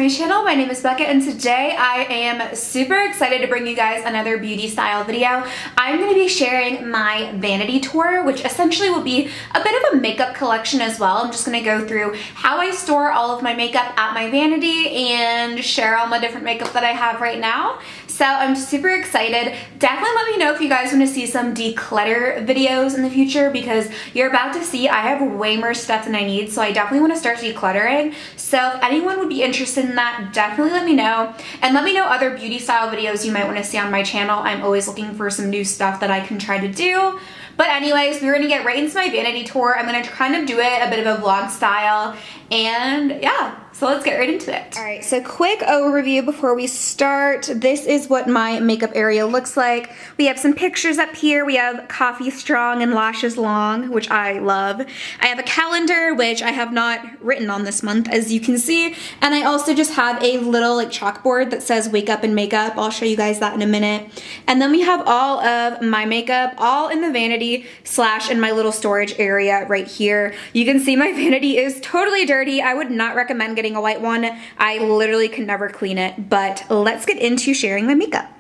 my channel. My name is Becca and today I am super excited to bring you guys another beauty style video. I'm going to be sharing my vanity tour, which essentially will be a bit of a makeup collection as well. I'm just going to go through how I store all of my makeup at my vanity and share all my different makeup that I have right now. So I'm super excited. Definitely let me know if you guys want to see some declutter videos in the future because you're about to see I have way more stuff than I need, so I definitely want to start decluttering. So if anyone would be interested in that, definitely let me know. And let me know other beauty style videos you might want to see on my channel. I'm always looking for some new stuff that I can try to do. But anyways, we're going to get right into my vanity tour. I'm going to kind of do it a bit of a vlog style. And yeah, so let's get right into it. All right, so quick overview before we start. This is what my makeup area looks like. We have some pictures up here. We have Coffee Strong and Lashes Long, which I love. I have a calendar, which I have not written on this month, as you can see. And I also just have a little like chalkboard that says wake up and makeup. I'll show you guys that in a minute. And then we have all of my makeup, all in the vanity / in my little storage area right here. You can see my vanity is totally dirty. I would not recommend getting a white one. I literally can never clean it, but let's get into sharing my makeup.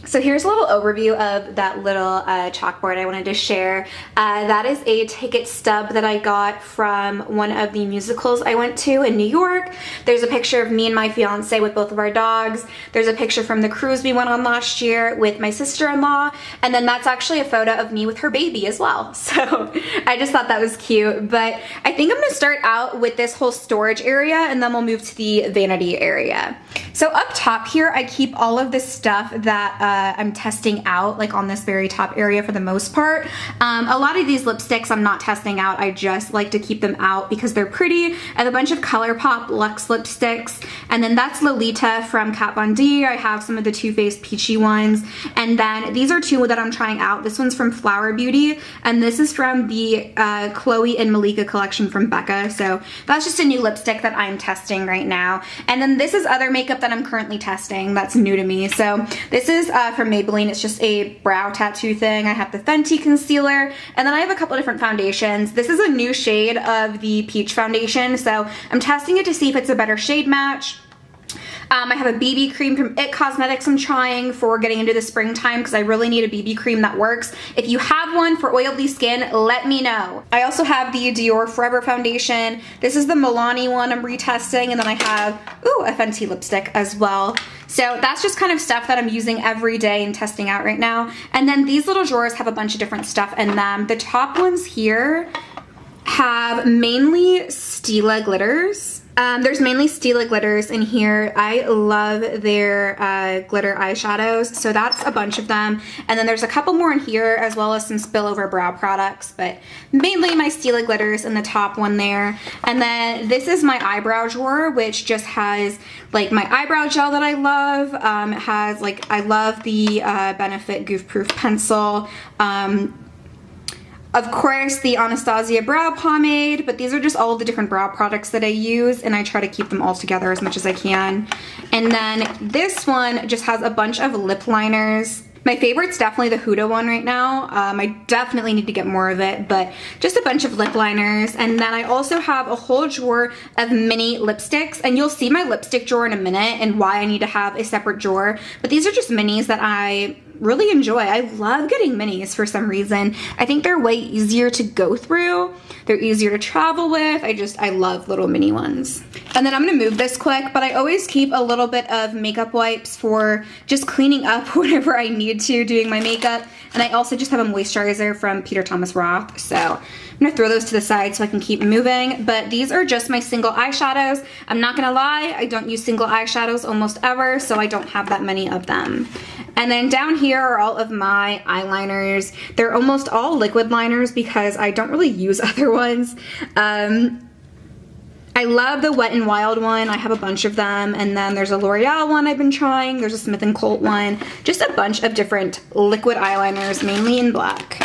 So here's a little overview of that little chalkboard I wanted to share. That is a ticket stub that I got from one of the musicals I went to in New York. There's a picture of me and my fiance with both of our dogs. There's a picture from the cruise we went on last year with my sister-in-law. And then that's actually a photo of me with her baby as well. So I just thought that was cute. But I think I'm gonna start out with this whole storage area and then we'll move to the vanity area. So up top here, I keep all of this stuff that I'm testing out, like on this very top area for the most part. A lot of these lipsticks I'm not testing out. I just like to keep them out because they're pretty. I have a bunch of ColourPop Luxe lipsticks, and then that's Lolita from Kat Von D. I have some of the Too Faced peachy ones, and then these are two that I'm trying out. This one's from Flower Beauty, and this is from the Chloe and Malika collection from Becca. So that's just a new lipstick that I'm testing right now. And then this is other makeup that I'm currently testing that's new to me. So this is from Maybelline. It's just a brow tattoo thing. I have the Fenty concealer, and then I have a couple different foundations. This is a new shade of the peach foundation, so I'm testing it to see if it's a better shade match. I have a BB cream from IT Cosmetics I'm trying for getting into the springtime because I really need a BB cream that works. If you have one for oily skin, let me know. I also have the Dior Forever foundation. This is the Milani one I'm retesting, and then I have, a Fenty lipstick as well. So that's just kind of stuff that I'm using every day and testing out right now. And then these little drawers have a bunch of different stuff in them. The top ones here have mainly Stila glitters. There's mainly Stila glitters in here. I love their glitter eyeshadows, so that's a bunch of them. And then there's a couple more in here as well as some spillover brow products, but mainly my Stila glitters in the top one there. And then this is my eyebrow drawer, which just has like my eyebrow gel that I love. It has like, I love the Benefit Goof Proof pencil. Of course, the Anastasia brow pomade, but these are just all the different brow products that I use, and I try to keep them all together as much as I can. And then this one just has a bunch of lip liners. My favorite's definitely the Huda one right now. I definitely need to get more of it, but just a bunch of lip liners. And then I also have a whole drawer of mini lipsticks, and you'll see my lipstick drawer in a minute and why I need to have a separate drawer. But these are just minis that I really enjoy. I love getting minis for some reason. I think they're way easier to go through. They're easier to travel with. I love little mini ones. And then I'm gonna move this quick, but I always keep a little bit of makeup wipes for just cleaning up whenever I need to doing my makeup. And I also just have a moisturizer from Peter Thomas Roth. So I'm gonna throw those to the side so I can keep moving. But these are just my single eyeshadows. I'm not gonna lie, I don't use single eyeshadows almost ever, so I don't have that many of them. And then down here are all of my eyeliners. They're almost all liquid liners because I don't really use other ones. I love the Wet n Wild one. I have a bunch of them. And then there's a L'Oreal one I've been trying. There's a Smith & Colt one. Just a bunch of different liquid eyeliners, mainly in black.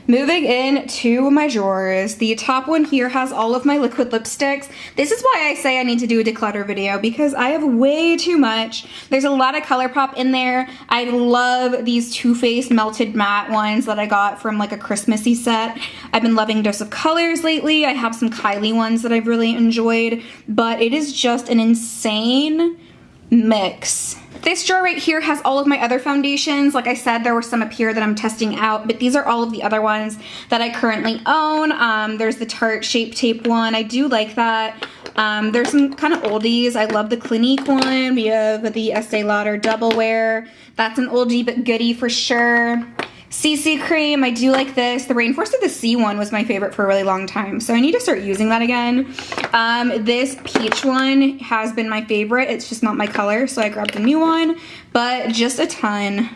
moving into my drawers. The top one here has all of my liquid lipsticks. This is why I say I need to do a declutter video, because I have way too much. There's a lot of ColourPop in there. I love these Too Faced melted matte ones that I got from like a Christmassy set. I've been loving Dose of Colors lately. I have some Kylie ones that I've really enjoyed, but it is just an insane mix. This drawer right here has all of my other foundations. Like I said, there were some up here that I'm testing out, but these are all of the other ones that I currently own. There's the Tarte Shape Tape one. I do like that. There's some kind of oldies. I love the Clinique one. We have the Estee Lauder Double Wear. That's an oldie but goodie for sure. CC cream, I do like this. The Rainforest of the Sea one was my favorite for a really long time, so I need to start using that again. This peach one has been my favorite. It's just not my color, so I grabbed a new one, but just a ton.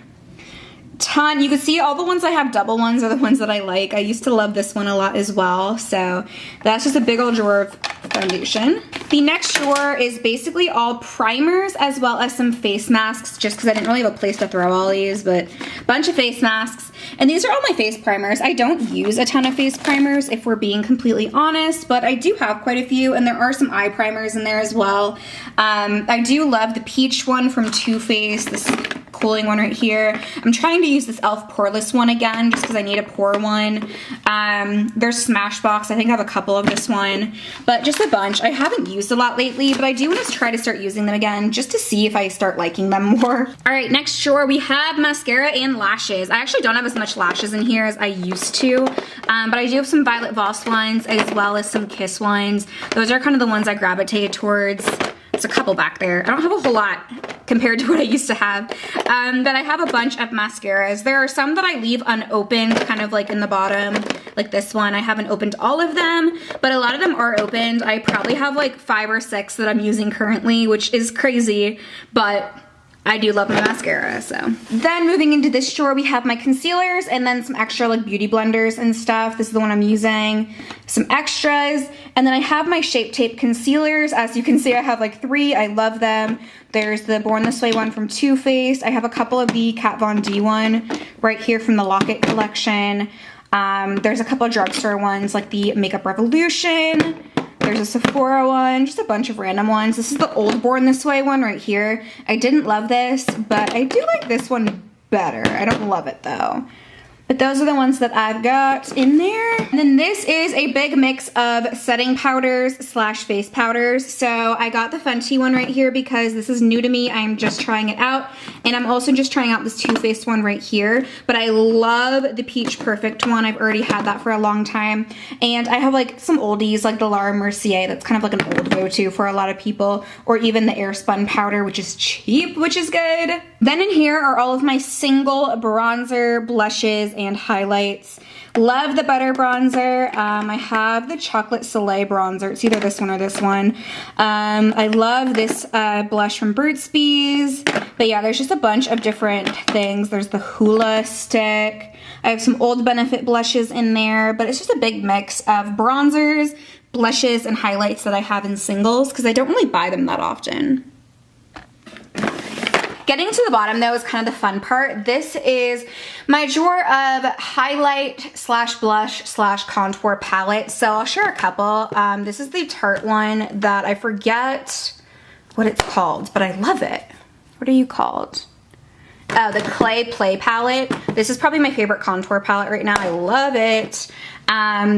You can see all the ones I have, double ones, are the ones that I like. I used to love this one a lot as well, so that's just a big old drawer of foundation. The next drawer is basically all primers as well as some face masks, just because I didn't really have a place to throw all these, but a bunch of face masks. And these are all my face primers. I don't use a ton of face primers if we're being completely honest, but I do have quite a few, and there are some eye primers in there as well. I do love the peach one from Too Faced, this cooling one right here. I'm trying to use this e.l.f. poreless one again just because I need a pore one. There's Smashbox. I think I have a couple of this one, but just a bunch. I haven't used a lot lately, but I do want to try to start using them again just to see if I start liking them more. All right, next drawer we have mascara and lashes. I actually don't have as much lashes in here as I used to, but I do have some Violet Voss ones as well as some Kiss ones. Those are kind of the ones I gravitated towards. There's a couple back there. I don't have a whole lot compared to what I used to have, but I have a bunch of mascaras. There are some that I leave unopened, kind of like in the bottom, like this one. I haven't opened all of them, but a lot of them are opened. I probably have like 5 or 6 that I'm using currently, which is crazy, but I do love my mascara, so. Then moving into this drawer, we have my concealers and then some extra like beauty blenders and stuff. This is the one I'm using. Some extras. And then I have my Shape Tape concealers. As you can see, I have like 3. I love them. There's the Born This Way one from Too Faced. I have a couple of the Kat Von D one right here from the Locket collection. There's a couple of drugstore ones like the Makeup Revolution. There's a Sephora one, just a bunch of random ones. This is the old Born This Way one right here. I didn't love this, but I do like this one better. I don't love it though. But those are the ones that I've got in there. And then this is a big mix of setting powders slash face powders. So I got the Fenty one right here because this is new to me. I'm just trying it out. And I'm also just trying out this Too Faced one right here. But I love the Peach Perfect one. I've already had that for a long time. And I have like some oldies like the Laura Mercier. That's kind of like an old go-to for a lot of people. Or even the Airspun powder, which is cheap, which is good. Then in here are all of my single bronzer, blushes, and highlights. Love the butter bronzer. I have the Chocolate Soleil bronzer. It's either this one or this one. I love this blush from Burt's Bees. But yeah, there's just a bunch of different things. There's the Hoola stick. I have some Old Benefit blushes in there, but it's just a big mix of bronzers, blushes, and highlights that I have in singles because I don't really buy them that often. Getting to the bottom though is kind of the fun part. This is my drawer of highlight slash blush slash contour palette. So I'll share a couple. This is the Tarte one that I forget what it's called, but I love it. What are you called? Oh, the Clay Play palette. This is probably my favorite contour palette right now. I love it.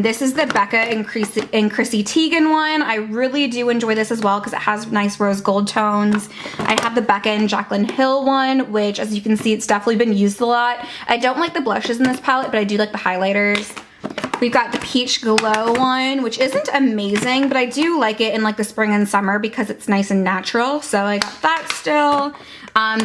This is the Becca and Chrissy Teigen one. I really do enjoy this as well because it has nice rose gold tones. I have the Becca and Jaclyn Hill one, which as you can see, it's definitely been used a lot. I don't like the blushes in this palette, but I do like the highlighters. We've got the Peach Glow one, which isn't amazing, but I do like it in like the spring and summer because it's nice and natural. So I got that still.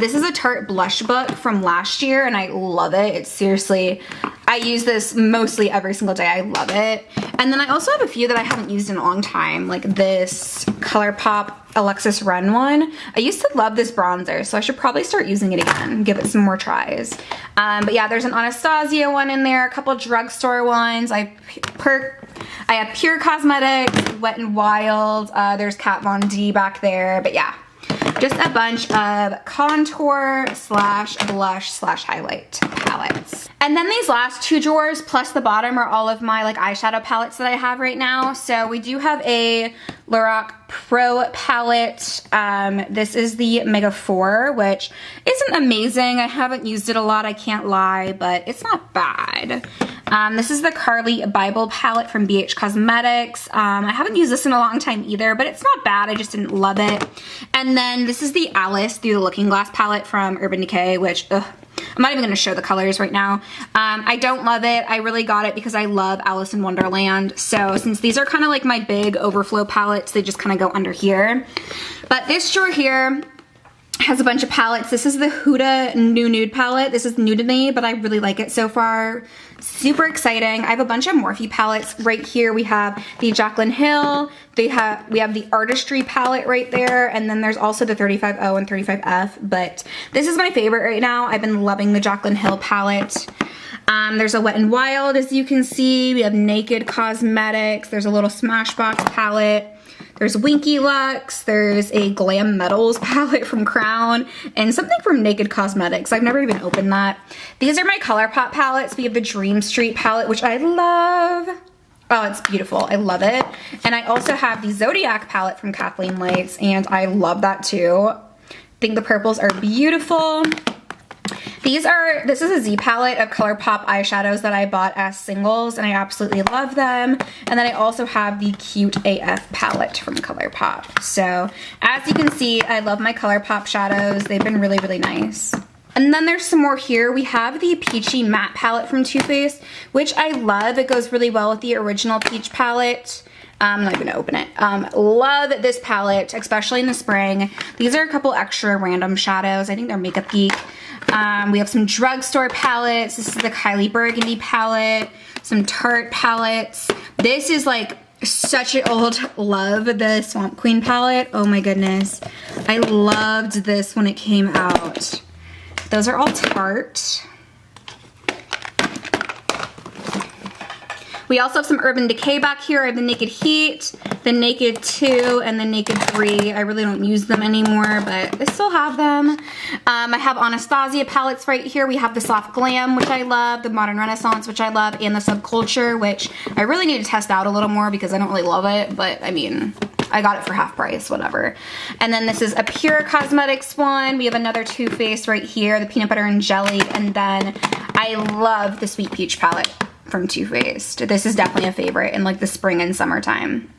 This is a Tarte blush book from last year and I love it. It's seriously, I use this mostly every single day. I love it. And then I also have a few that I haven't used in a long time, like this ColourPop Alexis Ren one. I used to love this bronzer, so I should probably start using it again, give it some more tries. But yeah, there's an Anastasia one in there, a couple drugstore ones. I have Pure Cosmetics, Wet n Wild. There's Kat Von D back there, but yeah. Just a bunch of contour slash blush slash highlight palette. palettes. And then these last two drawers plus the bottom are all of my like eyeshadow palettes that I have right now. So we do have a Lorac Pro palette. This is the Mega 4, which isn't amazing. I haven't used it a lot, I can't lie, but it's not bad. This is the Carly Bible palette from BH Cosmetics. I haven't used this in a long time either, but it's not bad. I just didn't love it. And then this is the Alice Through the Looking Glass palette from Urban Decay, which, I'm not even going to show the colors right now. I don't love it. I really got it because I love Alice in Wonderland. So since these are kind of like my big overflow palettes, they just kind of go under here. But this drawer here has a bunch of palettes. This is the Huda New Nude palette. This is new to me, but I really like it so far. Super exciting. I have a bunch of Morphe palettes right here. We have the Jaclyn Hill. We have the Artistry palette right there, and then there's also the 35O and 35F, but this is my favorite right now. I've been loving the Jaclyn Hill palette. There's a Wet n Wild, as you can see. We have Naked Cosmetics. There's a little Smashbox palette. There's Winky Lux, there's a Glam Metals palette from Crown, and something from Naked Cosmetics. I've never even opened that. These are my ColourPop palettes. We have the Dream Street palette, which I love. Oh, it's beautiful. I love it. And I also have the Zodiac palette from Kathleen Lights, and I love that too. I think the purples are beautiful. This is a Z palette of ColourPop eyeshadows that I bought as singles, and I absolutely love them. And then I also have the Cute AF palette from ColourPop. So as you can see, I love my ColourPop shadows. They've been really, really nice. And then there's some more here. We have the Peachy Matte palette from Too Faced, which I love. It goes really well with the original Peach palette. I'm not gonna open it. Love this palette, especially in the spring. These are a couple extra random shadows. I think they're Makeup Geek. We have some drugstore palettes. This is the Kylie Burgundy palette, some Tarte palettes. This is like such an old love, the Swamp Queen palette. Oh my goodness. I loved this when it came out. Those are all Tarte. We also have some Urban Decay back here. I have the Naked Heat, the Naked 2, and the Naked 3. I really don't use them anymore, but I still have them. I have Anastasia palettes right here. We have the Soft Glam, which I love, the Modern Renaissance, which I love, and the Subculture, which I really need to test out a little more because I don't really love it, but I mean, I got it for half price, whatever. And then this is a Pure Cosmetics one. We have another Too Faced right here, the Peanut Butter and Jelly, and then I love the Sweet Peach palette from Too Faced. This is definitely a favorite in like the spring and summertime.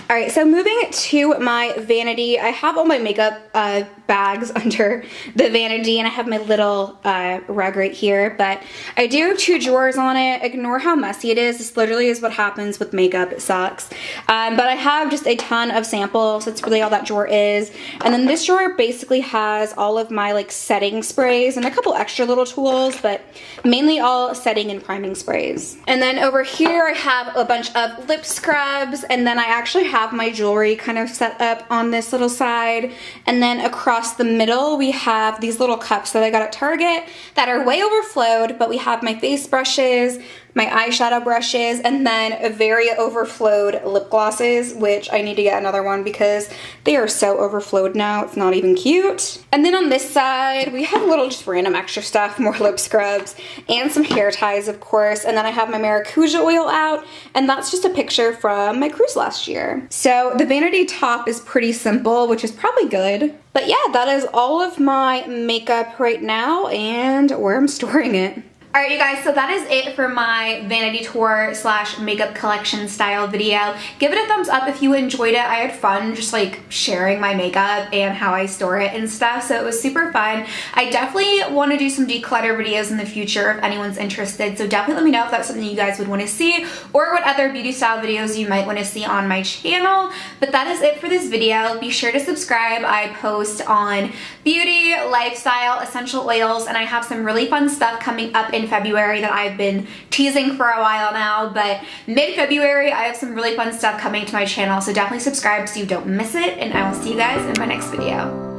All right, so moving to my vanity, I have all my makeup bags under the vanity, and I have my little rug right here, but I do have two drawers on it. Ignore how messy it is. This literally is what happens with makeup. It sucks. But I have just a ton of samples. That's really all that drawer is. And then this drawer basically has all of my like setting sprays and a couple extra little tools, but mainly all setting and priming sprays. And then over here I have a bunch of lip scrubs, and then I actually have my jewelry kind of set up on this little side. And then across the middle we have these little cups that I got at Target that are way overflowed, but we have my face brushes, my eyeshadow brushes, and then a very overflowed lip glosses, which I need to get another one because they are so overflowed now, it's not even cute. And then on this side, we have a little just random extra stuff, more lip scrubs, and some hair ties, of course. And then I have my Maracuja oil out, and that's just a picture from my cruise last year. So the vanity top is pretty simple, which is probably good. But yeah, that is all of my makeup right now and where I'm storing it. Alright you guys, so that is it for my vanity tour slash makeup collection style video. Give it a thumbs up if you enjoyed it. I had fun just like sharing my makeup and how I store it and stuff, so it was super fun. I definitely want to do some declutter videos in the future if anyone's interested, so definitely let me know if that's something you guys would want to see or what other beauty style videos you might want to see on my channel. But that is it for this video. Be sure to subscribe. I post on beauty, lifestyle, essential oils, and I have some really fun stuff coming up in February that I've been teasing for a while now, but mid-February I have some really fun stuff coming to my channel, so definitely subscribe so you don't miss it, and I will see you guys in my next video.